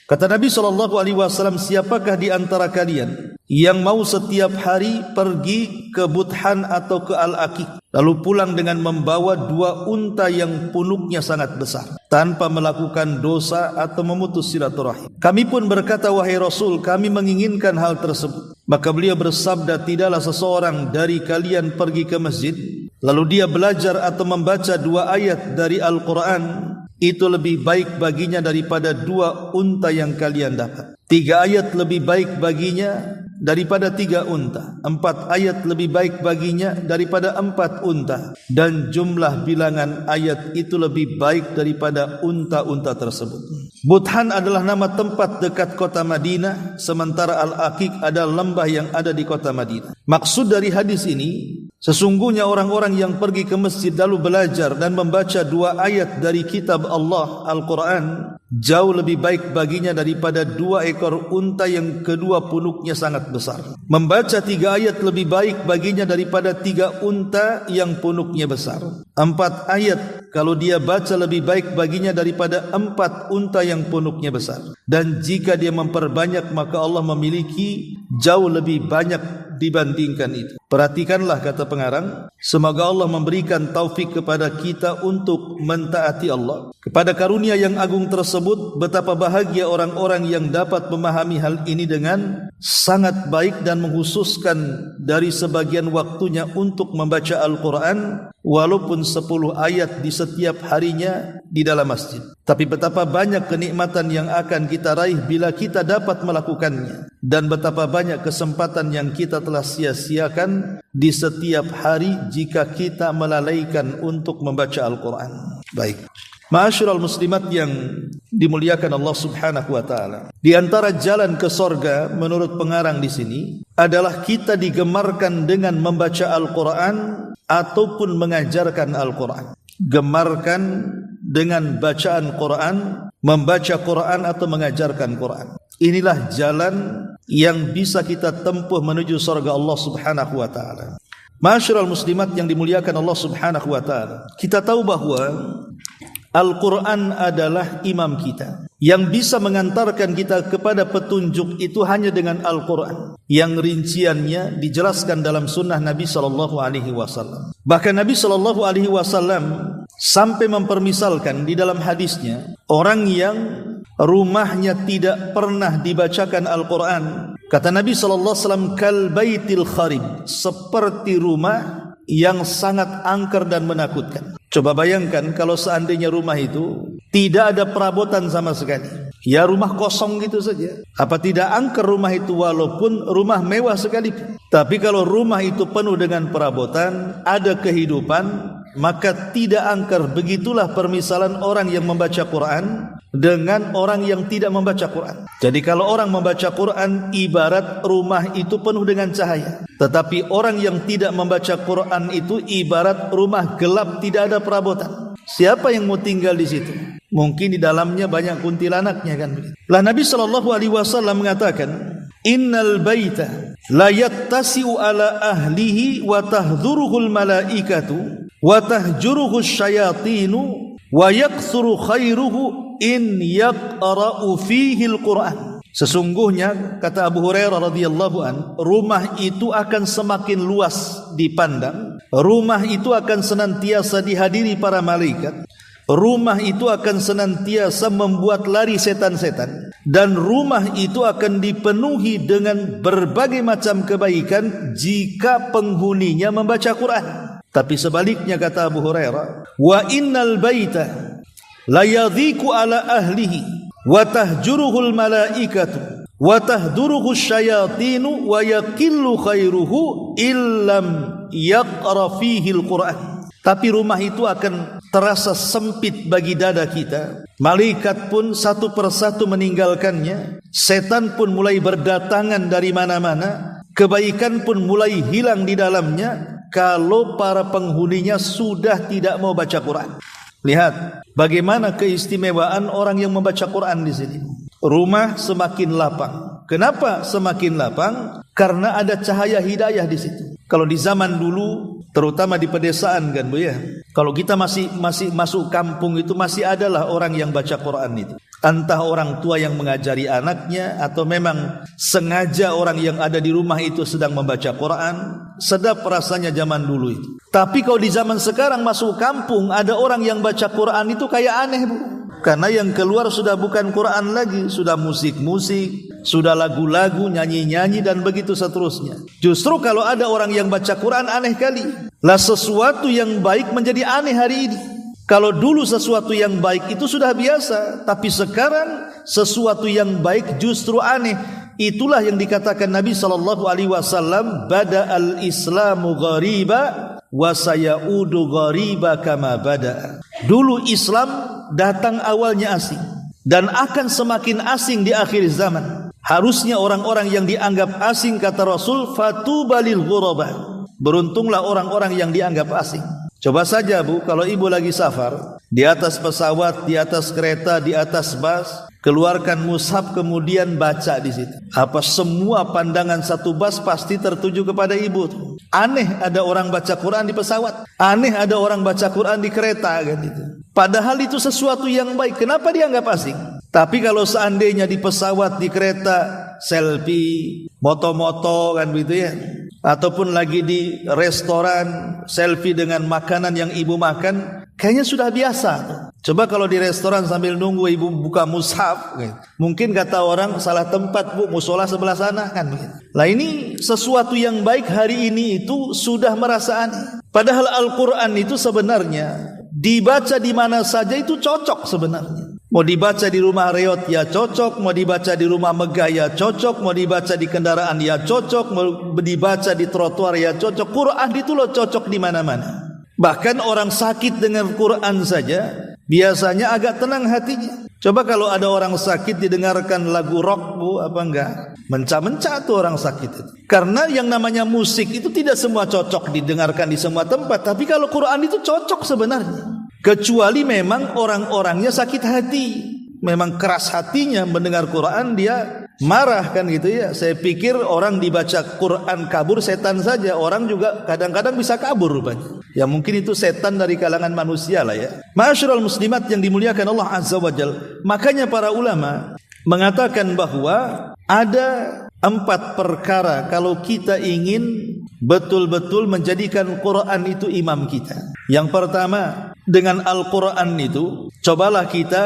Kata Nabi SAW, siapakah di antara kalian yang mau setiap hari pergi ke Buthan atau ke Al-Aqiq, lalu pulang dengan membawa 2 unta yang punuknya sangat besar, tanpa melakukan dosa atau memutus silaturahim? Kami pun berkata, wahai Rasul, kami menginginkan hal tersebut. Maka beliau bersabda, tidaklah seseorang dari kalian pergi ke masjid, lalu dia belajar atau membaca 2 ayat dari Al-Quran, itu lebih baik baginya daripada 2 unta yang kalian dapat. 3 ayat lebih baik baginya daripada 3 unta. 4 ayat lebih baik baginya daripada 4 unta. Dan jumlah bilangan ayat itu lebih baik daripada unta-unta tersebut. Buthan adalah nama tempat dekat kota Madinah, sementara Al-Aqiq adalah lembah yang ada di kota Madinah. Maksud dari hadis ini, sesungguhnya orang-orang yang pergi ke masjid lalu belajar dan membaca 2 ayat dari kitab Allah, Al-Quran, jauh lebih baik baginya daripada 2 ekor unta yang kedua punuknya sangat besar. Membaca 3 ayat lebih baik baginya daripada 3 unta yang punuknya besar. 4 ayat kalau dia baca lebih baik baginya daripada 4 unta yang punuknya besar. Dan jika dia memperbanyak, maka Allah memiliki jauh lebih banyak dibandingkan itu. Perhatikanlah kata pengarang, semoga Allah memberikan taufik kepada kita untuk mentaati Allah. Kepada karunia yang agung tersebut, betapa bahagia orang-orang yang dapat memahami hal ini dengan sangat baik dan menghususkan dari sebagian waktunya untuk membaca Al-Quran, walaupun 10 ayat di setiap harinya di dalam masjid. Tapi betapa banyak kenikmatan yang akan kita raih bila kita dapat melakukannya, dan betapa banyak kesempatan yang kita telah sia-siakan di setiap hari jika kita melalaikan untuk membaca Al-Quran. Baik, ma'asyiral muslimat yang dimuliakan Allah Subhanahu wa taala, di antara jalan ke sorga menurut pengarang di sini adalah kita digemarkan dengan membaca Al-Quran ataupun mengajarkan Al-Quran. Gemarkan dengan bacaan Quran, membaca Quran atau mengajarkan Quran. Inilah jalan yang bisa kita tempuh menuju surga Allah Subhanahu wa taala. Ma'asyiral muslimat yang dimuliakan Allah Subhanahu wa taala, kita tahu bahwa Al-Quran adalah imam kita. Yang bisa mengantarkan kita kepada petunjuk itu hanya dengan Al-Quran, yang rinciannya dijelaskan dalam sunnah Nabi SAW. Bahkan Nabi SAW sampai mempermisalkan di dalam hadisnya, orang yang rumahnya tidak pernah dibacakan Al-Quran, kata Nabi SAW, kal baitil kharib, seperti rumah yang sangat angker dan menakutkan. Coba bayangkan kalau seandainya rumah itu tidak ada perabotan sama sekali, ya rumah kosong gitu saja. Apa tidak angker rumah itu walaupun rumah mewah sekalipun? Tapi kalau rumah itu penuh dengan perabotan, ada kehidupan, maka tidak angker. Begitulah permisalan orang yang membaca Quran dengan orang yang tidak membaca Quran. Jadi kalau orang membaca Quran, ibarat rumah itu penuh dengan cahaya. Tetapi orang yang tidak membaca Quran itu ibarat rumah gelap, tidak ada perabotan. Siapa yang mau tinggal di situ? Mungkin di dalamnya banyak kuntilanaknya kan. Lah Nabi SAW mengatakan, innal baita la yattasi'u ala ahlihi wa tahdhuruhul malaikatu wa tahjuruhu syayatinu wa yakthuru khairuhu in yaqra'u fihi al-Quran. Sesungguhnya kata Abu Hurairah radhiyallahu an, rumah itu akan semakin luas dipandang, rumah itu akan senantiasa dihadiri para malaikat, rumah itu akan senantiasa membuat lari setan-setan, dan rumah itu akan dipenuhi dengan berbagai macam kebaikan jika penghuninya membaca Quran. Tapi sebaliknya kata Abu Hurairah, wa innal baita la yadhiku ala ahlihi wa tahjuruhul malaikatu wa tahduruhu syayatinu wa yaqillu khairuhu illam yaqra fihi al-Quran. Tapi rumah itu akan terasa sempit bagi dada kita. Malaikat pun satu persatu meninggalkannya, setan pun mulai berdatangan dari mana-mana, kebaikan pun mulai hilang di dalamnya kalau para penghuninya sudah tidak mau baca Quran. Lihat bagaimana keistimewaan orang yang membaca Quran di sini. Rumah semakin lapang. Kenapa semakin lapang? Karena ada cahaya hidayah di situ. Kalau di zaman dulu, terutama di pedesaan kan Bu ya, kalau kita masih masuk kampung itu masih adalah orang yang baca Quran itu. Entah orang tua yang mengajari anaknya atau memang sengaja orang yang ada di rumah itu sedang membaca Quran. Sedap rasanya zaman dulu itu. Tapi kalau di zaman sekarang masuk kampung ada orang yang baca Quran itu kayak aneh, Bu. Karena yang keluar sudah bukan Quran lagi, sudah musik-musik, sudah lagu-lagu, nyanyi-nyanyi dan begitu seterusnya. Justru kalau ada orang yang baca Quran aneh kali. Lah sesuatu yang baik menjadi aneh hari ini. Kalau dulu sesuatu yang baik itu sudah biasa, tapi sekarang sesuatu yang baik justru aneh. Itulah yang dikatakan Nabi SAW, bada'al islamu ghariba wa sayaudu ghariba kama bada'a. Dulu Islam datang awalnya asing dan akan semakin asing di akhir zaman. Harusnya orang-orang yang dianggap asing, kata Rasul, fatubalil ghuraba. Beruntunglah orang-orang yang dianggap asing. Coba saja, Bu, kalau ibu lagi safar, di atas pesawat, di atas kereta, di atas bus, keluarkan mushaf kemudian baca di situ. Apa semua pandangan satu bus pasti tertuju kepada ibu? Aneh ada orang baca Quran di pesawat, aneh ada orang baca Quran di kereta kan itu. Padahal itu sesuatu yang baik. Kenapa dianggap asing? Tapi kalau seandainya di pesawat, di kereta, selfie, moto-moto kan begitu ya. Ataupun lagi di restoran, selfie dengan makanan yang ibu makan, kayaknya sudah biasa. Coba kalau di restoran sambil nunggu ibu buka mushaf, mungkin kata orang salah tempat, Bu, musola sebelah sana kan. Lah ini sesuatu yang baik hari ini itu sudah merasa aneh. Padahal Al-Quran itu sebenarnya dibaca di mana saja itu cocok sebenarnya. Mau dibaca di rumah reot ya cocok, mau dibaca di rumah megah ya cocok, mau dibaca di kendaraan ya cocok, mau dibaca di trotoar ya cocok. Quran itu loh cocok di mana-mana. Bahkan orang sakit dengan Quran saja biasanya agak tenang hatinya. Coba kalau ada orang sakit didengarkan lagu rock, Bu, apa enggak? Mencah-mencah tuh orang sakit itu. Karena yang namanya musik itu tidak semua cocok didengarkan di semua tempat. Tapi kalau Quran itu cocok sebenarnya. Kecuali memang orang-orangnya sakit hati, memang keras hatinya mendengar Quran, dia marah kan gitu ya. Saya pikir orang dibaca Quran kabur setan saja, orang juga kadang-kadang bisa kabur rupanya. Ya mungkin itu setan dari kalangan manusia lah ya. Ma'asyiral muslimat yang dimuliakan Allah Azza wa Jalla. Makanya para ulama mengatakan bahwa ada 4 perkara kalau kita ingin betul-betul menjadikan Quran itu imam kita. Yang pertama, dengan Al-Quran itu cobalah kita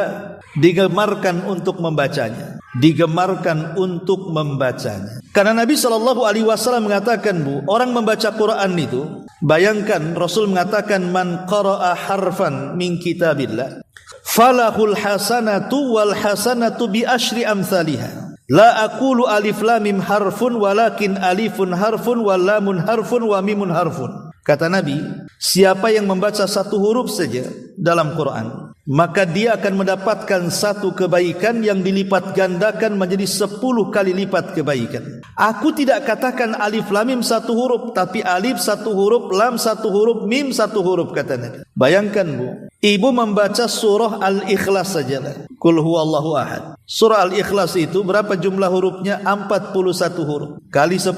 digemarkan untuk membacanya. Digemarkan untuk membacanya. Karena Nabi SAW mengatakan, Bu, orang membaca Quran itu, bayangkan Rasul mengatakan, man qara'a harfan min kitabillah falahul hasanatu wal hasanatu bi asyri amsalihah. La aqulu alif lam mim harfun walakin alifun harfun wa lamun harfun wa mimun harfun. Kata Nabi, siapa yang membaca satu huruf saja dalam Quran, maka dia akan mendapatkan satu kebaikan yang dilipat gandakan menjadi 10 kali lipat kebaikan. Aku tidak katakan alif lam mim satu huruf, tapi alif satu huruf, lam satu huruf, mim satu huruf, kata Nabi. Bayangkan, Bu, ibu membaca surah Al-Ikhlas saja. Qul huwallahu ahad. Surah Al-Ikhlas itu berapa jumlah hurufnya? 41 huruf. Kali 10,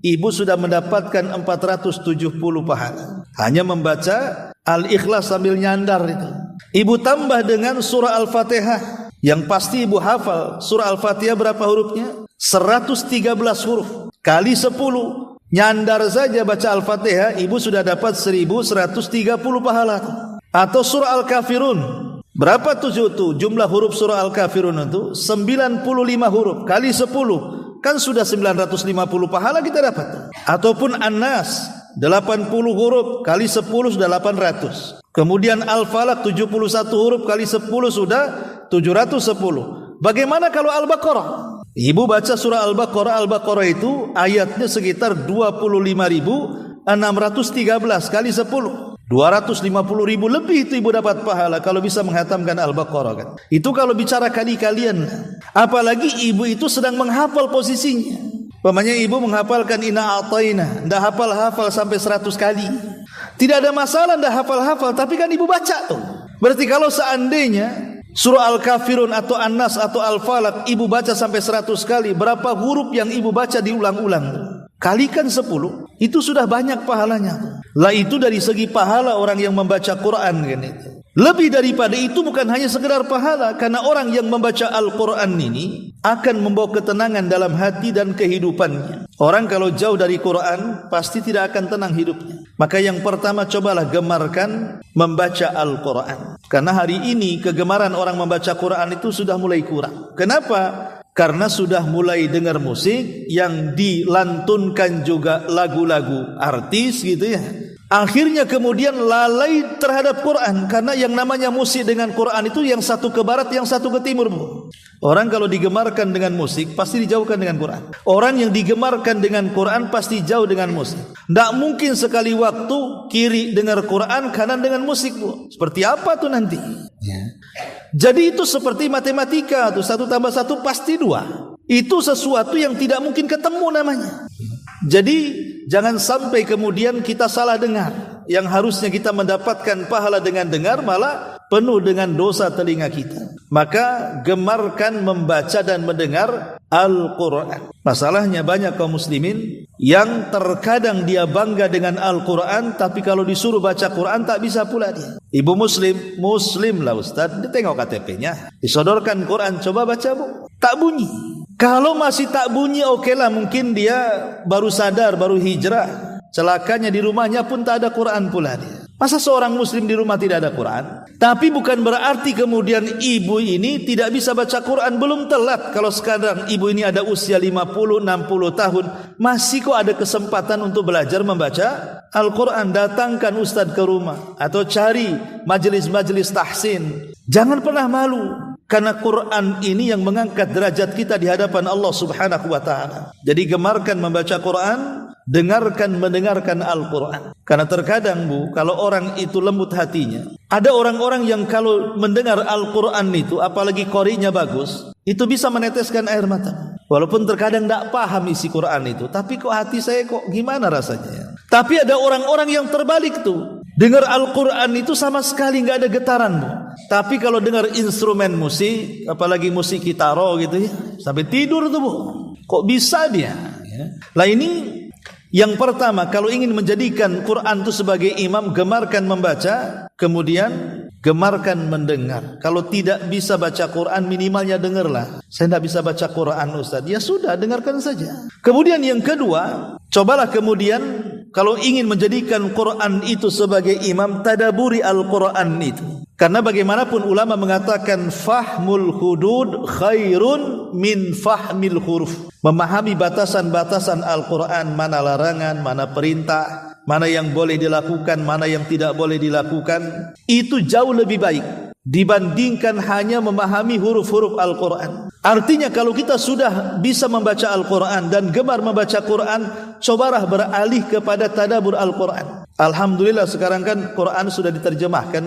ibu sudah mendapatkan 470 pahala. Hanya membaca Al-Ikhlas sambil nyandar itu. Ibu tambah dengan surah Al-Fatihah. Yang pasti ibu hafal. Surah Al-Fatihah berapa hurufnya? 113 huruf. Kali 10, nyandar saja baca Al-Fatihah, ibu sudah dapat 1130 pahala. Atau surah Al-Kafirun, berapa tuh jumlah huruf surah Al-Kafirun itu? 95 huruf. Kali 10, kan sudah 950 pahala kita dapat. Ataupun An-Nas, 80 huruf, kali 10 sudah 800. Kemudian Al-Falaq 71 huruf, kali 10 sudah 710. Bagaimana kalau Al-Baqarah? Ibu baca surah Al-Baqarah. Al-Baqarah itu ayatnya sekitar 25.613 kali 10. 250.000 lebih itu ibu dapat pahala kalau bisa menghatamkan Al-Baqarah kan. Itu kalau bicara kali-kalian. Apalagi ibu itu sedang menghafal posisinya. Pamannya ibu menghafalkan Inna A'tayna, ndak hafal-hafal sampai 100 kali. Tidak ada masalah ndak hafal-hafal, tapi kan ibu baca tuh. Berarti kalau seandainya surah Al-Kafirun atau An-Nas atau Al-Falaq ibu baca sampai 100 kali, berapa huruf yang ibu baca diulang-ulang? Kalikan 10, itu sudah banyak pahalanya. Lah itu dari segi pahala orang yang membaca Quran kan itu. Lebih daripada itu bukan hanya sekedar pahala, karena orang yang membaca Al-Quran ini akan membawa ketenangan dalam hati dan kehidupannya. Orang kalau jauh dari Quran pasti tidak akan tenang hidupnya. Maka yang pertama, cobalah gemarkan membaca Al-Quran. Karena hari ini kegemaran orang membaca Quran itu sudah mulai kurang. Kenapa? Karena sudah mulai dengar musik yang dilantunkan juga lagu-lagu artis gitu ya. Akhirnya kemudian lalai terhadap Quran, karena yang namanya musik dengan Quran itu yang satu ke barat, yang satu ke timur, Bu. Orang kalau digemarkan dengan musik pasti dijauhkan dengan Quran. Orang yang digemarkan dengan Quran pasti jauh dengan musik. Tidak mungkin sekali waktu kiri dengar Quran, kanan dengan musik, Bu. Seperti apa tuh nanti? Ya. Jadi itu seperti matematika tuh, 1 tambah 1 pasti 2. Itu sesuatu yang tidak mungkin ketemu namanya. Jadi jangan sampai kemudian kita salah dengar. Yang harusnya kita mendapatkan pahala dengan dengar, malah penuh dengan dosa telinga kita. Maka gemarkan membaca dan mendengar Al-Quran. Masalahnya banyak kaum muslimin yang terkadang dia bangga dengan Al-Quran, tapi kalau disuruh baca Quran tak bisa pula dia. Ibu muslim lah Ustaz, dia tengok KTP-nya, disodorkan Quran, coba baca, Bu, tak bunyi. Kalau masih tak bunyi, okelah, mungkin dia baru sadar, baru hijrah. Celakanya di rumahnya pun tak ada Quran pula dia. Masa seorang muslim di rumah tidak ada Quran? Tapi bukan berarti kemudian ibu ini tidak bisa baca Quran. Belum telat. Kalau sekarang ibu ini ada usia 50, 60 tahun, masih kok ada kesempatan untuk belajar membaca Al-Quran. Datangkan ustaz ke rumah, atau cari majelis-majelis tahsin. Jangan pernah malu, karena Quran ini yang mengangkat derajat kita di hadapan Allah Subhanahu wa taala. Jadi gemarkan membaca Quran, mendengarkan Al-Quran. Karena terkadang, Bu, kalau orang itu lembut hatinya, ada orang-orang yang kalau mendengar Al-Quran itu, apalagi qori'nya bagus, itu bisa meneteskan air mata. Walaupun terkadang tidak paham isi Quran itu, tapi kok hati saya kok gimana rasanya. Tapi ada orang-orang yang terbalik tuh, dengar Al-Quran itu sama sekali nggak ada getaran, Bu. Tapi kalau dengar instrumen musik, apalagi musik kitaro gitu ya, sampai tidur tuh, Bu. Kok bisa dia? Lah ini yang pertama, kalau ingin menjadikan Quran itu sebagai imam, gemarkan membaca, kemudian gemarkan mendengar. Kalau tidak bisa baca Quran, minimalnya dengarlah. Saya tidak bisa baca Quran, Ustaz. Ya sudah, dengarkan saja. Kemudian yang kedua, cobalah kemudian kalau ingin menjadikan Quran itu sebagai imam, tadaburi Al-Quran itu. Karena bagaimanapun ulama mengatakan fahmul hudud khairun min fahmil huruf. Memahami batasan-batasan Al-Quran, mana larangan, mana perintah, mana yang boleh dilakukan, mana yang tidak boleh dilakukan, itu jauh lebih baik dibandingkan hanya memahami huruf-huruf Al-Quran. Artinya kalau kita sudah bisa membaca Al-Quran dan gemar membaca Quran, cobalah beralih kepada tadabbur Al-Quran. Alhamdulillah sekarang kan Quran sudah diterjemahkan,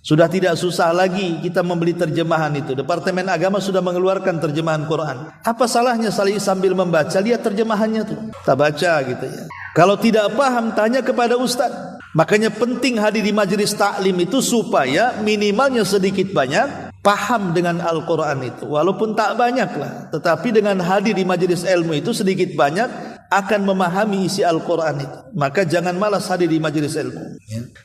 sudah tidak susah lagi kita membeli terjemahan itu. Departemen Agama sudah mengeluarkan terjemahan Quran. Apa salahnya sambil membaca, lihat terjemahannya tuh, kita baca gitu ya. Kalau tidak paham, tanya kepada ustaz. Makanya penting hadir di majelis taklim itu supaya minimalnya sedikit banyak paham dengan Al-Quran itu. Walaupun tak banyak lah, tetapi dengan hadir di majelis ilmu itu sedikit banyak akan memahami isi Al-Quran itu. Maka jangan malas hadir di majelis ilmu.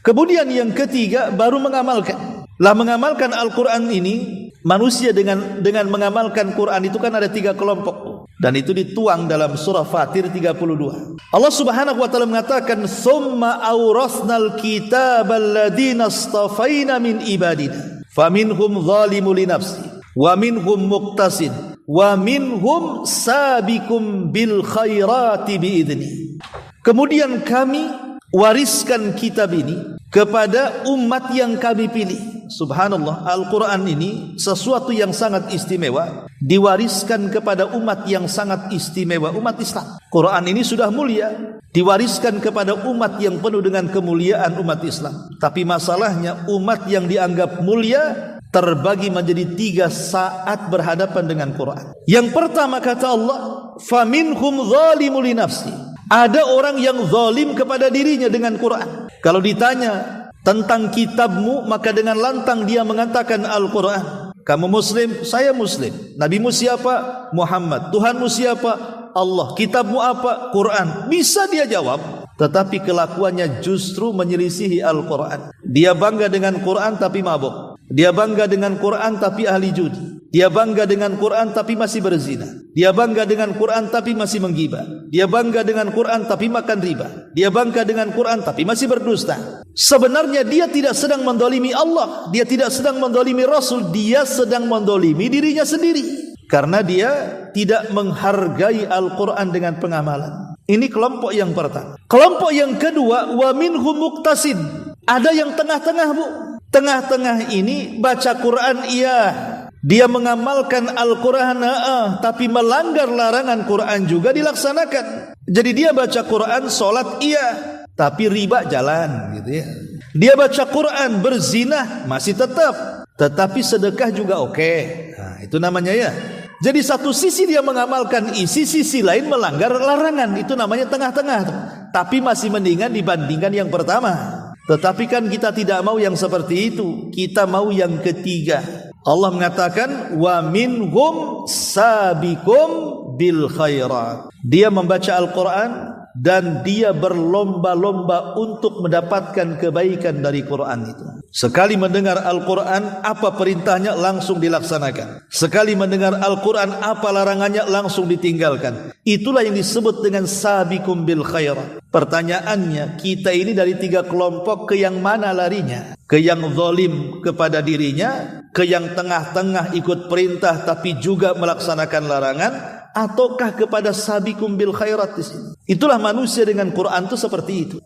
Kemudian yang ketiga, baru mengamalkan. Lah mengamalkan Al-Quran ini, manusia dengan mengamalkan Quran itu kan ada 3 kelompok. Dan itu dituang dalam surah Fatir 32. Allah Subhanahu wa taala mengatakan, "Tsumma awrasnal kitabal ladzina istafaina min ibadina, faminhum zalimun li nafsi, wa minhum muqtasid, wa minhum sabiqum bil khairati biidzni." Kemudian kami wariskan kitab ini kepada umat yang kami pilih. Subhanallah, Al-Quran ini sesuatu yang sangat istimewa, diwariskan kepada umat yang sangat istimewa, umat Islam. Quran ini sudah mulia, diwariskan kepada umat yang penuh dengan kemuliaan, umat Islam. Tapi masalahnya umat yang dianggap mulia terbagi menjadi 3 saat berhadapan dengan Quran. Yang pertama kata Allah, faminhum zalimun li nafsi. Ada orang yang zalim kepada dirinya dengan Quran. Kalau ditanya tentang kitabmu, maka dengan lantang dia mengatakan Al-Quran. Kamu muslim? Saya muslim. Nabimu siapa? Muhammad. Tuhanmu siapa? Allah. Kitabmu apa? Quran. Bisa dia jawab, tetapi kelakuannya justru menyelisihi Al-Quran. Dia bangga dengan Quran tapi mabuk. Dia bangga dengan Quran tapi ahli judi. Dia bangga dengan Quran tapi masih berzina. Dia bangga dengan Quran tapi masih menggibah. Dia bangga dengan Quran tapi makan riba. Dia bangga dengan Quran tapi masih berdusta. Sebenarnya dia tidak sedang mendolimi Allah. Dia tidak sedang mendolimi Rasul. Dia sedang mendolimi dirinya sendiri. Karena dia tidak menghargai Al-Quran dengan pengamalan. Ini kelompok yang pertama. Kelompok yang kedua, wa minhum muqtasid. Ada yang tengah-tengah, Bu. Tengah-tengah ini baca Quran iya, dia mengamalkan Al-Quran tapi melanggar larangan Quran juga dilaksanakan. Jadi dia baca Quran, solat iya, tapi riba jalan gitu ya. Dia baca Quran, berzina masih tetap, tetapi sedekah juga oke. Nah, itu namanya ya. Jadi satu sisi dia mengamalkan isi, sisi lain melanggar larangan. Itu namanya tengah-tengah. Tapi masih mendingan dibandingkan yang pertama. Tetapi kan kita tidak mau yang seperti itu. Kita mau yang ketiga. Allah mengatakan wa minhum sabiqum bil khairat. Dia membaca Al-Quran dan dia berlomba-lomba untuk mendapatkan kebaikan dari Quran itu. Sekali mendengar Al-Quran, apa perintahnya langsung dilaksanakan. Sekali mendengar Al-Quran, apa larangannya langsung ditinggalkan. Itulah yang disebut dengan sabiqum bil khairat. Pertanyaannya, kita ini dari tiga kelompok ke yang mana larinya? Ke yang zalim kepada dirinya, ke yang tengah-tengah ikut perintah tapi juga melaksanakan larangan, ataukah kepada sabiqum bil khairat di sini? Itulah manusia dengan Quran itu seperti itu.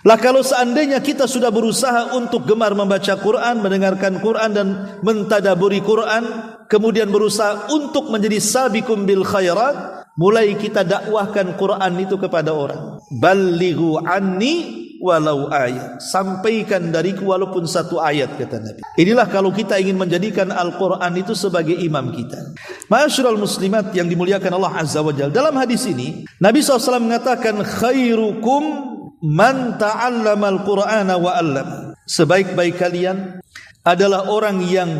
Lah kalau seandainya kita sudah berusaha untuk gemar membaca Quran, mendengarkan Quran dan mentadaburi Quran, kemudian berusaha untuk menjadi sabiqum bil khairat, mulai kita dakwahkan Quran itu kepada orang. Ballighu anni walau ayat. Sampaikan dariku walaupun satu ayat, kata Nabi. Inilah kalau kita ingin menjadikan Al-Quran itu sebagai imam kita. Ma'asyiral muslimat yang dimuliakan Allah Azza wa Jalla. Dalam hadis ini Nabi SAW mengatakan khairukum man ta'allama al-Qur'ana wa 'allama. Sebaik-baik kalian adalah orang yang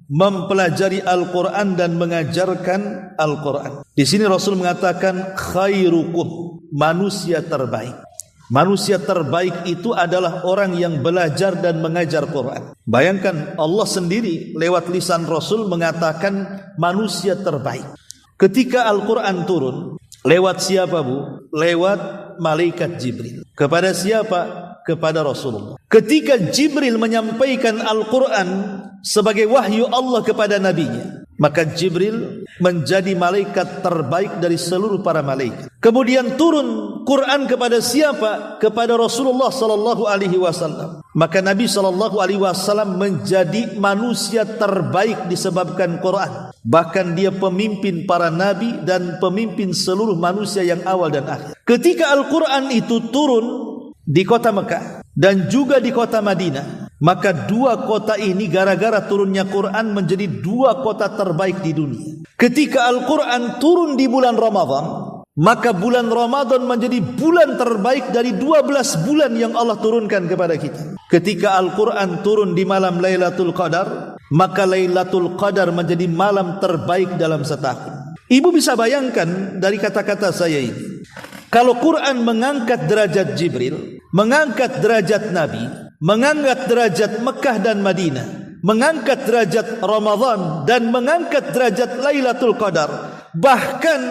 mempelajari Al-Quran dan mengajarkan Al-Quran. Di sini Rasul mengatakan khairukum, manusia terbaik. Manusia terbaik itu adalah orang yang belajar dan mengajar Quran. Bayangkan Allah sendiri lewat lisan Rasul mengatakan manusia terbaik. Ketika Al-Quran turun, lewat siapa, Bu? Lewat malaikat Jibril. Kepada siapa? Kepada Rasulullah. Ketika Jibril menyampaikan Al-Quran sebagai wahyu Allah kepada nabinya, maka Jibril menjadi malaikat terbaik dari seluruh para malaikat. Kemudian turun Quran kepada siapa? Kepada Rasulullah sallallahu alaihi wasallam. Maka Nabi sallallahu alaihi wasallam menjadi manusia terbaik disebabkan Quran. Bahkan dia pemimpin para nabi dan pemimpin seluruh manusia yang awal dan akhir. Ketika Al-Quran itu turun di kota Mekah dan juga di kota Madinah, maka dua kota ini gara-gara turunnya Quran menjadi dua kota terbaik di dunia. Ketika Al-Quran turun di bulan Ramadan, maka bulan Ramadan menjadi bulan terbaik dari 12 bulan yang Allah turunkan kepada kita. Ketika Al-Quran turun di malam Lailatul Qadar, maka Lailatul Qadar menjadi malam terbaik dalam setahun. Ibu bisa bayangkan dari kata-kata saya ini, kalau Quran mengangkat derajat Jibril, mengangkat derajat Nabi, mengangkat derajat Mekah dan Madinah, mengangkat derajat Ramadan dan mengangkat derajat Lailatul Qadar. Bahkan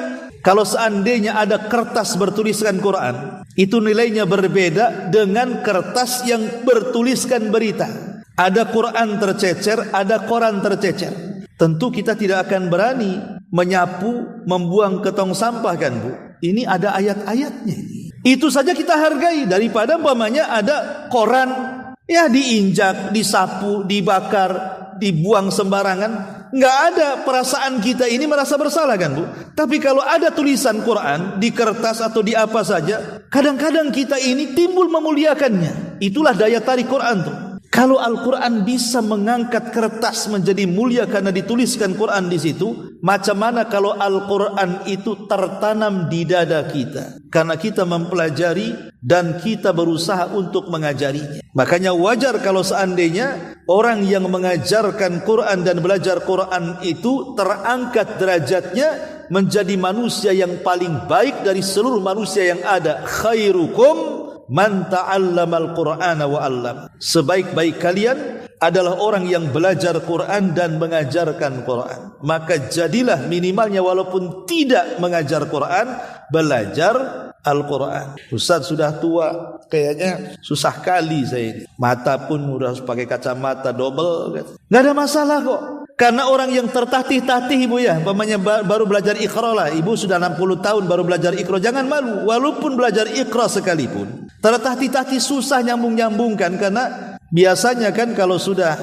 kalau seandainya ada kertas bertuliskan Quran, itu nilainya berbeda dengan kertas yang bertuliskan berita. Ada Quran tercecer, ada koran tercecer. Tentu kita tidak akan berani menyapu, membuang ke tong sampah, kan, Bu? Ini ada ayat-ayatnya. Itu saja kita hargai daripada umpamanya ada koran ya diinjak, disapu, dibakar, dibuang sembarangan. Enggak ada perasaan kita ini merasa bersalah, kan, Bu? Tapi kalau ada tulisan Quran di kertas atau di apa saja, kadang-kadang kita ini timbul memuliakannya. Itulah daya tarik Quran tuh. Kalau Al-Quran bisa mengangkat kertas menjadi mulia karena dituliskan Quran di situ, macam mana kalau Al-Quran itu tertanam di dada kita? Karena kita mempelajari dan kita berusaha untuk mengajarinya. Makanya wajar kalau seandainya orang yang mengajarkan Quran dan belajar Quran itu terangkat derajatnya menjadi manusia yang paling baik dari seluruh manusia yang ada. Khairukum man ta'allamal Qur'ana wa 'allam. Sebaik-baik kalian adalah orang yang belajar Quran dan mengajarkan Quran. Maka jadilah minimalnya walaupun tidak mengajar Quran, belajar Al-Quran. Ustaz sudah tua, kayaknya susah kali saya ini. Mata pun udah harus pakai kacamata double. Nggak ada masalah kok. Karena orang yang tertatih-tatih ibu ya, umpamanya baru belajar Iqra lah. Ibu sudah 60 tahun baru belajar Iqra, jangan malu. Walaupun belajar Iqra sekalipun, tertatih-tatih susah nyambung-nyambungkan. Karena biasanya kan kalau sudah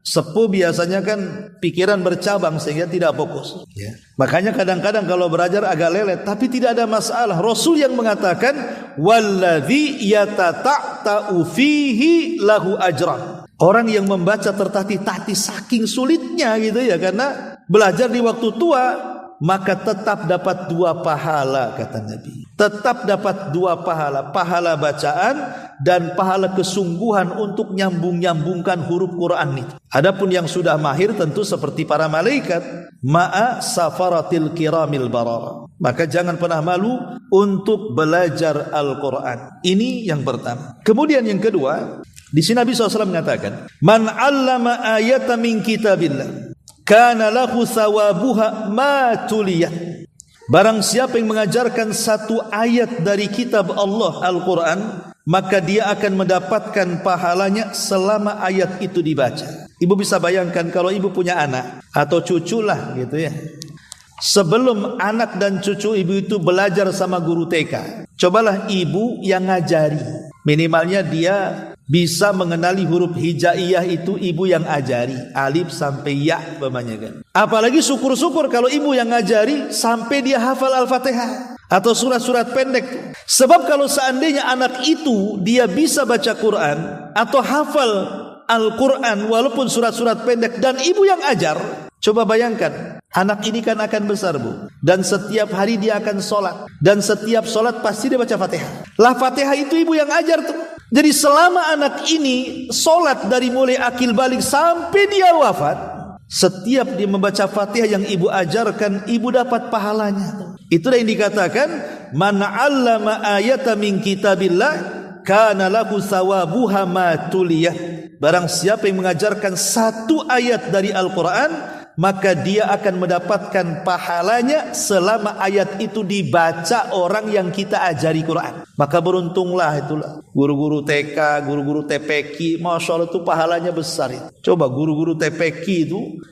sepuh biasanya kan pikiran bercabang sehingga tidak fokus ya. Makanya kadang-kadang kalau belajar agak lelet, tapi tidak ada masalah. Rasul yang mengatakan walladzi yatata'u fihi lahu ajran. Orang yang membaca tertatih-tatih saking sulitnya gitu ya, karena belajar di waktu tua, maka tetap dapat 2 pahala kata Nabi. Tetap dapat 2 pahala, pahala bacaan dan pahala kesungguhan untuk nyambung-nyambungkan huruf Quran itu. Adapun yang sudah mahir tentu seperti para malaikat, ma'a safaratil kiramil barara. Maka jangan pernah malu untuk belajar Al-Quran. Ini yang pertama. Kemudian yang kedua, di sini Nabi SAW mengatakan, man 'allama ayatan min kitabillah kana lahu thawabuha ma tuliyat. Barang siapa yang mengajarkan satu ayat dari kitab Allah Al-Quran, maka dia akan mendapatkan pahalanya selama ayat itu dibaca. Ibu bisa bayangkan kalau ibu punya anak atau cucu lah gitu ya. Sebelum anak dan cucu ibu itu belajar sama guru TK, cobalah ibu yang ngajari. Minimalnya dia bisa mengenali huruf hijaiyah itu ibu yang ajari, alif sampai ya umpamanya kan. Apalagi syukur-syukur kalau ibu yang ngajari sampai dia hafal Al-Fatihah atau surat-surat pendek. Sebab kalau seandainya anak itu dia bisa baca Quran atau hafal Al-Quran walaupun surat-surat pendek dan ibu yang ajar, coba bayangkan, anak ini kan akan besar bu, dan setiap hari dia akan sholat, dan setiap sholat pasti dia baca Fatihah. Lah Fatihah itu ibu yang ajar tuh. Jadi selama anak ini sholat dari mulai akil balik sampai dia wafat, setiap dia membaca Fatihah yang ibu ajarkan, ibu dapat pahalanya. Itulah yang dikatakan man 'allama ayatan min kitabillah kana lahu thawabuha ma tuliyah. Barang siapa yang mengajarkan satu ayat dari Al-Quran, maka dia akan mendapatkan pahalanya selama ayat itu dibaca orang yang kita ajari Quran. Maka beruntunglah itulah guru-guru TK, guru-guru TPQ, Masya Allah itu pahalanya besar itu. Coba guru-guru TPQ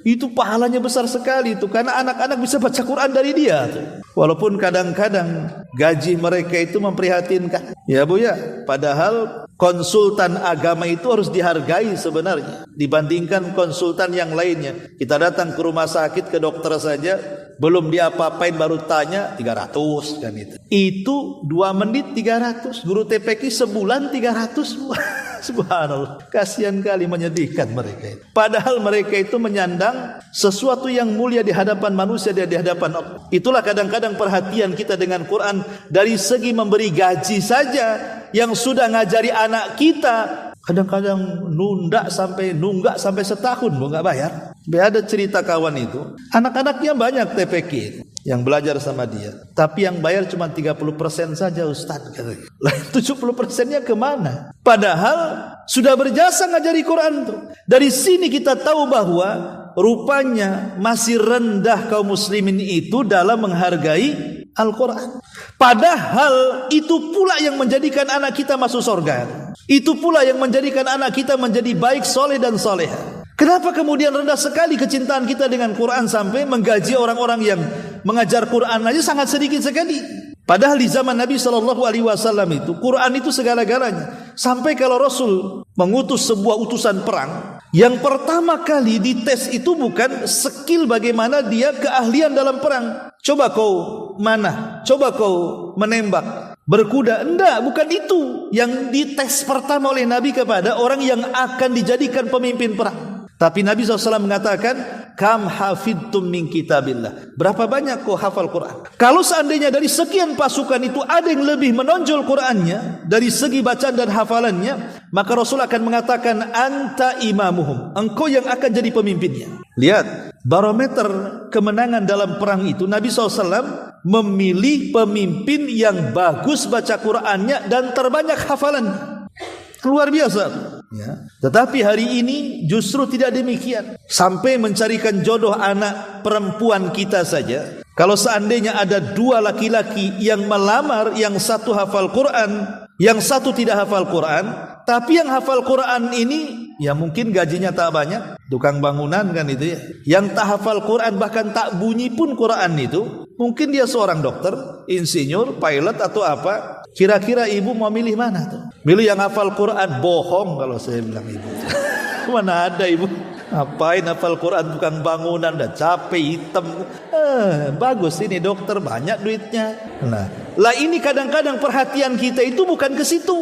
itu pahalanya besar sekali itu, karena anak-anak bisa baca Quran dari dia tuh. Walaupun kadang-kadang gaji mereka itu memprihatinkan ya bu ya, padahal konsultan agama itu harus dihargai sebenarnya dibandingkan konsultan yang lainnya. Kita datang ke rumah sakit, ke dokter saja belum dia apa-apain baru tanya 300 kan itu. Itu 2 menit 300. Guru TPQ sebulan 300. Subhanallah. Kasihan kali, menyedihkan mereka itu. Padahal mereka itu menyandang sesuatu yang mulia di hadapan manusia dan di hadapan Allah. Itulah kadang-kadang perhatian kita dengan Quran dari segi memberi gaji saja, yang sudah ngajari anak kita kadang-kadang nunggak sampai setahun bu nggak bayar. Ada cerita kawan itu, anak-anaknya banyak TPQ yang belajar sama dia, tapi yang bayar cuma 30% saja Ustaz. 70%-nya kemana? Padahal sudah berjasa ngajari Quran tuh. Dari sini kita tahu bahwa rupanya masih rendah kaum muslimin itu dalam menghargai Al-Quran. Padahal itu pula yang menjadikan anak kita masuk surga. Itu pula yang menjadikan anak kita menjadi baik, soleh dan soleha. Kenapa kemudian rendah sekali kecintaan kita dengan Quran sampai menggaji orang-orang yang mengajar Quran aja sangat sedikit sekali. Padahal di zaman Nabi SAW itu Quran itu segala-galanya. Sampai kalau Rasul mengutus sebuah utusan perang, yang pertama kali dites itu bukan skill bagaimana dia keahlian dalam perang. Coba kau mana? Coba kau menembak, berkuda. Enggak, bukan itu yang dites pertama oleh Nabi kepada orang yang akan dijadikan pemimpin perang. Tapi Nabi SAW mengatakan, kam hafidtum min kitabillah. Berapa banyak kau hafal Quran? Kalau seandainya dari sekian pasukan itu ada yang lebih menonjol Qurannya dari segi bacaan dan hafalannya, maka Rasul akan mengatakan, anta imamuhum, engkau yang akan jadi pemimpinnya. Lihat, barometer kemenangan dalam perang itu Nabi SAW memilih pemimpin yang bagus baca Qur'annya dan terbanyak hafalannya. Luar biasa. Ya. Tetapi hari ini justru tidak demikian. Sampai mencarikan jodoh anak perempuan kita saja. Kalau seandainya ada dua laki-laki yang melamar, yang satu hafal Quran, yang satu tidak hafal Quran, tapi yang hafal Quran ini ya mungkin gajinya tak banyak, tukang bangunan kan itu ya. Yang tak hafal Quran, bahkan tak bunyi pun Quran itu, mungkin dia seorang dokter, insinyur, pilot atau apa. Kira-kira ibu mau milih mana tuh? Milih yang hafal Quran? Bohong kalau saya bilang ibu. Mana ada ibu? Ngapain hafal Quran, tukang bangunan, dah capek, hitam. Bagus ini dokter, banyak duitnya. Lah ini kadang-kadang perhatian kita itu bukan ke situ.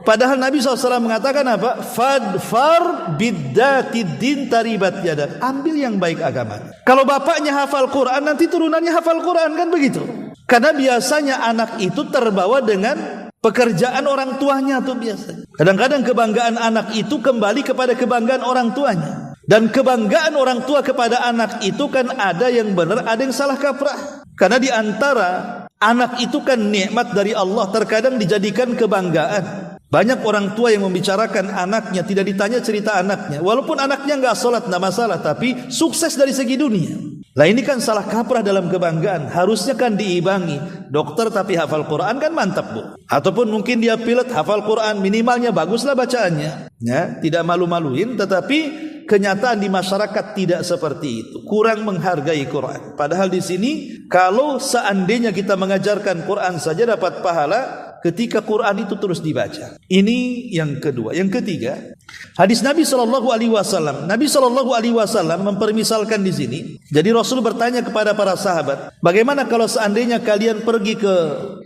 Padahal Nabi SAW mengatakan apa? Fadfar biddatid taribat yadak. Ambil yang baik agama. Kalau bapaknya hafal Quran, nanti turunannya hafal Quran, kan begitu? Karena biasanya anak itu terbawa dengan pekerjaan orang tuanya tuh biasa. Kadang-kadang kebanggaan anak itu kembali kepada kebanggaan orang tuanya. Dan kebanggaan orang tua kepada anak itu kan ada yang benar, ada yang salah kaprah. Karena di antara anak itu kan nikmat dari Allah, terkadang dijadikan kebanggaan. Banyak orang tua yang membicarakan anaknya, tidak ditanya cerita anaknya. Walaupun anaknya enggak sholat, enggak masalah, tapi sukses dari segi dunia. Lah ini kan salah kaprah dalam kebanggaan. Harusnya kan diimbangi. Dokter tapi hafal Quran kan mantap bu. Ataupun mungkin dia pilot hafal Quran, minimalnya baguslah bacaannya. Ya, tidak malu-maluin. Tetapi kenyataan di masyarakat tidak seperti itu. Kurang menghargai Quran. Padahal di sini kalau seandainya kita mengajarkan Quran saja dapat pahala ketika Quran itu terus dibaca. Ini yang kedua. Yang ketiga, hadis Nabi SAW. Nabi SAW mempermisalkan di sini. Jadi Rasul bertanya kepada para sahabat, bagaimana kalau seandainya kalian pergi ke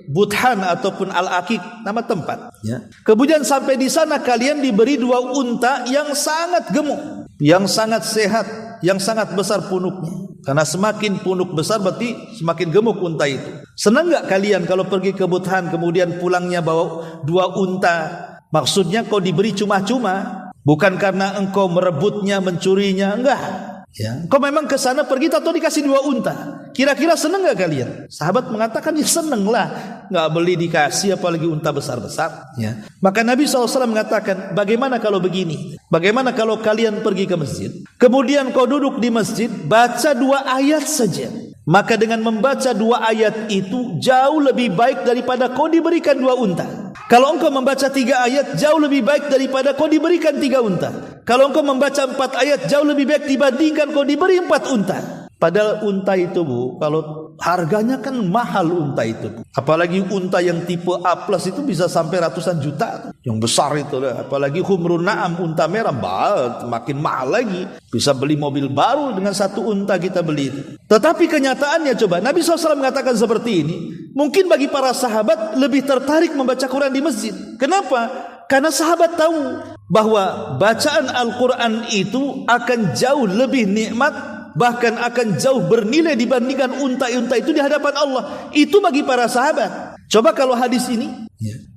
Budhan ataupun Al-Aqiq, nama tempat. Ya. Kemudian sampai di sana kalian diberi dua unta yang sangat gemuk, yang sangat sehat, yang sangat besar punuknya. Karena semakin punuk besar berarti semakin gemuk unta itu. Senang enggak kalian kalau pergi ke Budhan kemudian pulangnya bawa dua unta? Maksudnya kau diberi cuma-cuma, bukan karena engkau merebutnya, mencurinya, enggak. Ya, kau memang ke sana pergi atau dikasih dua unta. Kira-kira senang enggak kalian? Sahabat mengatakan ya senang lah. Enggak beli dikasih apalagi unta besar-besar. Ya. Maka Nabi SAW mengatakan, bagaimana kalau begini? Bagaimana kalau kalian pergi ke masjid, kemudian kau duduk di masjid, baca dua ayat saja. Maka dengan membaca dua ayat itu jauh lebih baik daripada kau diberikan dua unta. Kalau engkau membaca 3 ayat jauh lebih baik daripada kau diberikan 3 unta. Kalau engkau membaca 4 ayat jauh lebih baik dibandingkan kau diberi 4 unta. Padahal unta itu bu, kalau harganya kan mahal unta itu bu. Apalagi unta yang tipe A+ itu bisa sampai ratusan juta. Yang besar itu, apalagi humrun na'am, unta merah, makin mahal lagi. Bisa beli mobil baru dengan satu unta kita beli itu. Tetapi kenyataannya coba, Nabi SAW mengatakan seperti ini. Mungkin bagi para sahabat lebih tertarik membaca Quran di masjid. Kenapa? Karena sahabat tahu bahwa bacaan Al-Quran itu akan jauh lebih nikmat, bahkan akan jauh bernilai dibandingkan unta-unta itu di hadapan Allah. Itu bagi para sahabat. Coba kalau hadis ini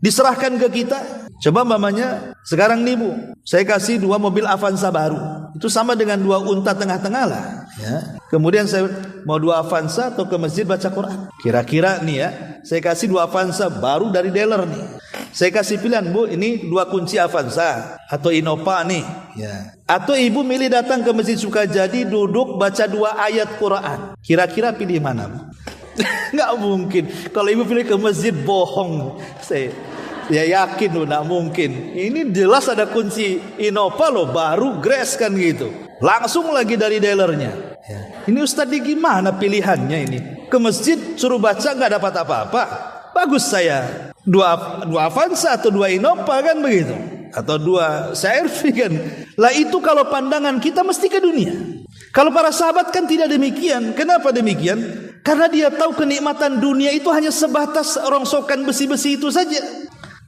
diserahkan ke kita. Coba mamanya, sekarang nih bu, saya kasih 2 mobil Avanza baru. Itu sama dengan 2 unta tengah-tengah lah. Ya. Kemudian saya mau 2 Avanza atau ke masjid baca Quran. Kira-kira nih ya, saya kasih 2 Avanza baru dari dealer nih. Saya kasih pilihan bu, ini 2 kunci Avanza atau Innova nih. Ya. Atau ibu milih datang ke Masjid Sukajadi, duduk baca 2 ayat Quran. Kira-kira pilih mana bu? Nggak mungkin. Kalau ibu pilih ke masjid, bohong. Saya yakin loh, nggak mungkin. Ini jelas ada kunci Innova loh, baru Grace kan gitu. Langsung lagi dari dealernya. Ya. Ini Ustadz gimana pilihannya ini? Ke masjid suruh baca nggak dapat apa-apa. Bagus saya 2 Avanza atau 2 Innova kan begitu. Atau 2 CR-V kan. Lah itu kalau pandangan kita mesti ke dunia. Kalau para sahabat kan tidak demikian. Kenapa demikian? Karena dia tahu kenikmatan dunia itu hanya sebatas rongsokan besi-besi itu saja.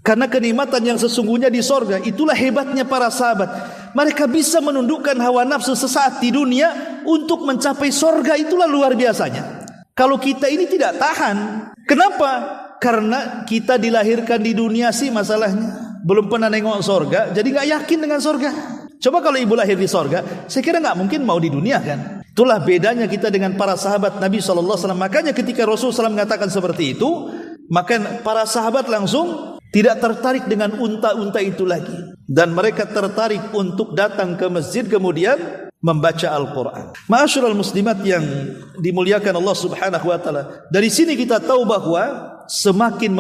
Karena kenikmatan yang sesungguhnya di sorga, itulah hebatnya para sahabat. Mereka bisa menundukkan hawa nafsu sesaat di dunia untuk mencapai sorga, itulah luar biasanya. Kalau kita ini tidak tahan. Kenapa? Karena kita dilahirkan di dunia sih masalahnya. Belum pernah nengok sorga, jadi gak yakin dengan sorga. Coba kalau ibu lahir di sorga, saya kira gak mungkin mau di dunia kan. Itulah bedanya kita dengan para sahabat Nabi SAW. Makanya ketika Rasulullah SAW mengatakan seperti itu, maka para sahabat langsung tidak tertarik dengan unta-unta itu lagi, dan mereka tertarik untuk datang ke masjid kemudian membaca Al-Quran. Ma'asyiral muslimat yang dimuliakan Allah Subhanahu wa taala, dari sini kita tahu bahwa semakin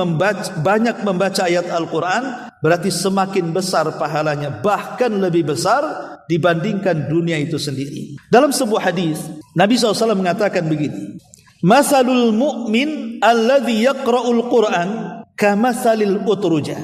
banyak membaca ayat Al-Quran berarti semakin besar pahalanya, bahkan lebih besar dibandingkan dunia itu sendiri. Dalam sebuah hadis Nabi SAW mengatakan begini, masalul mu'min alladhi yaqra'ul Qur'an kamasalil utrujah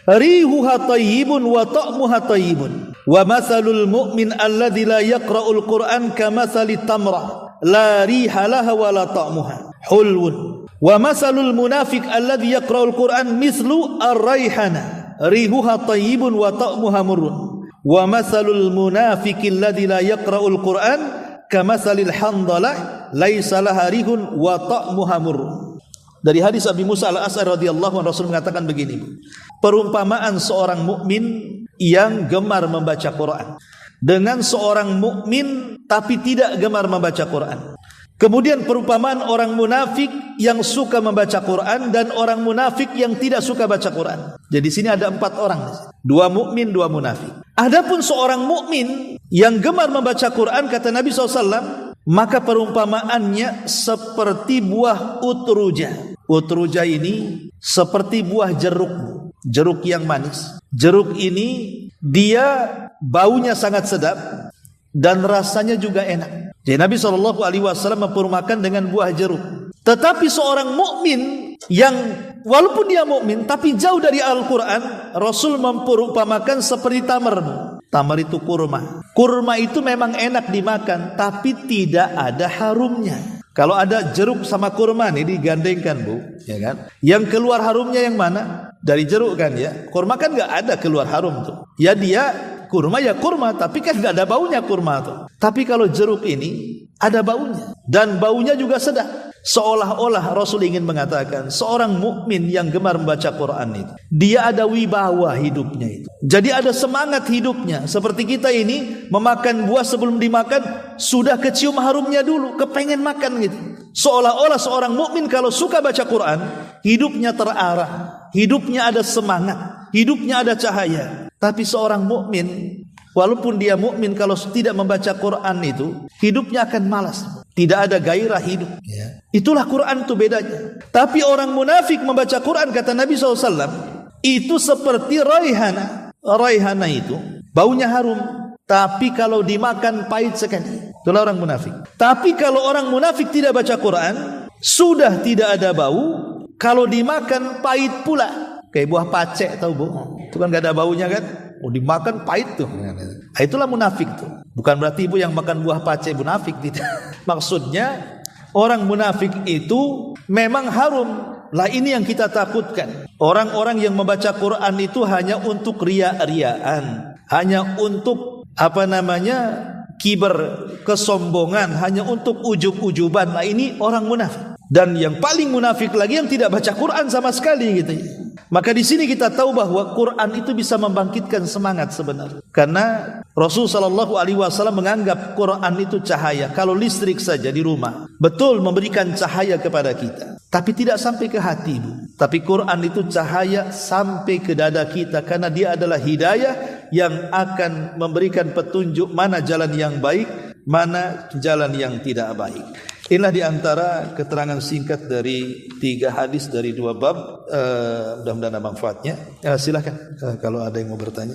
rihuha tayyibun wa ta'muha tayyibun wa masalul mu'min alladhi la yaqra'ul Qur'an kamasalit tamrah la riha laha wa la ta'muha hulwun wa masalul munafiq alladhi yaqra'ul Qur'an mislu ar-rayhana rihuha tayyibun wa ta'muha murrun wa masalul munafiqil ladzi la yaqra'ul Qur'an kamasalil handalah laisa laha rihun wa ta'muha murrun. Dari hadis Abi Musa Al-Asy'ari radhiyallahu anhu, Rasul mengatakan begini, perumpamaan seorang mukmin yang gemar membaca Quran dengan seorang mukmin tapi tidak gemar membaca Quran. Kemudian perumpamaan orang munafik yang suka membaca Quran dan orang munafik yang tidak suka baca Quran. Jadi sini ada 4 orang, 2 mukmin, 2 munafik. Adapun seorang mukmin yang gemar membaca Quran, kata Nabi SAW, maka perumpamaannya seperti buah utruja. Utruja ini seperti buah jeruk, jeruk yang manis. Jeruk ini dia baunya sangat sedap dan rasanya juga enak. Jadi Nabi SAW memperumpamakan dengan buah jeruk. Tetapi seorang mukmin yang walaupun dia mukmin tapi jauh dari Al-Quran, Rasul memperumpamakan seperti tamar. Tamar itu kurma. Kurma itu memang enak dimakan, tapi tidak ada harumnya. Kalau ada jeruk sama kurma nih digandengkan, Bu, ya kan? Yang keluar harumnya yang mana? Dari jeruk kan ya. Kurma kan nggak ada keluar harum tuh. Ya dia kurma ya kurma, tapi kan nggak ada baunya kurma tuh. Tapi kalau jeruk ini ada baunya, dan baunya juga sedap. Seolah-olah Rasul ingin mengatakan seorang mukmin yang gemar membaca Quran itu, dia ada wibawa hidupnya itu. Jadi ada semangat hidupnya. Seperti kita ini memakan buah, sebelum dimakan sudah kecium harumnya dulu, kepengen makan gitu. Seolah-olah seorang mukmin kalau suka baca Quran, hidupnya terarah, hidupnya ada semangat, hidupnya ada cahaya. Tapi seorang mukmin, walaupun dia mukmin, kalau tidak membaca Quran itu hidupnya akan malas, tidak ada gairah hidup ya. Itulah Quran itu bedanya. Tapi orang munafik membaca Quran, kata Nabi SAW, itu seperti raihana. Raihana itu baunya harum, tapi kalau dimakan pahit sekali. Itulah orang munafik. Tapi kalau orang munafik tidak baca Quran, sudah tidak ada bau, kalau dimakan pahit pula. Kayak buah pacek, tahu Bu? Itu kan gak ada baunya kan? Oh, dimakan pahit tuh. Nah, itulah munafik tuh. Bukan berarti Ibu yang makan buah pacek munafik, tidak. Maksudnya orang munafik itu memang harum. Lah ini yang kita takutkan. Orang-orang yang membaca Quran itu hanya untuk ria-riaan, hanya untuk kiber, kesombongan, hanya untuk ujub-ujuban. Nah ini orang munafik. Dan yang paling munafik lagi yang tidak baca Quran sama sekali gitu. Maka di sini kita tahu bahwa Quran itu bisa membangkitkan semangat sebenarnya. Karena Rasul sallallahu alaihi wasallam menganggap Quran itu cahaya. Kalau listrik saja di rumah, betul memberikan cahaya kepada kita, tapi tidak sampai ke hati, Bu. Tapi Quran itu cahaya sampai ke dada kita, karena dia adalah hidayah yang akan memberikan petunjuk mana jalan yang baik, mana jalan yang tidak baik. Inilah diantara keterangan singkat dari 3 hadis dari 2 bab. Mudah-mudahan ada manfaatnya. Silakan kalau ada yang mau bertanya.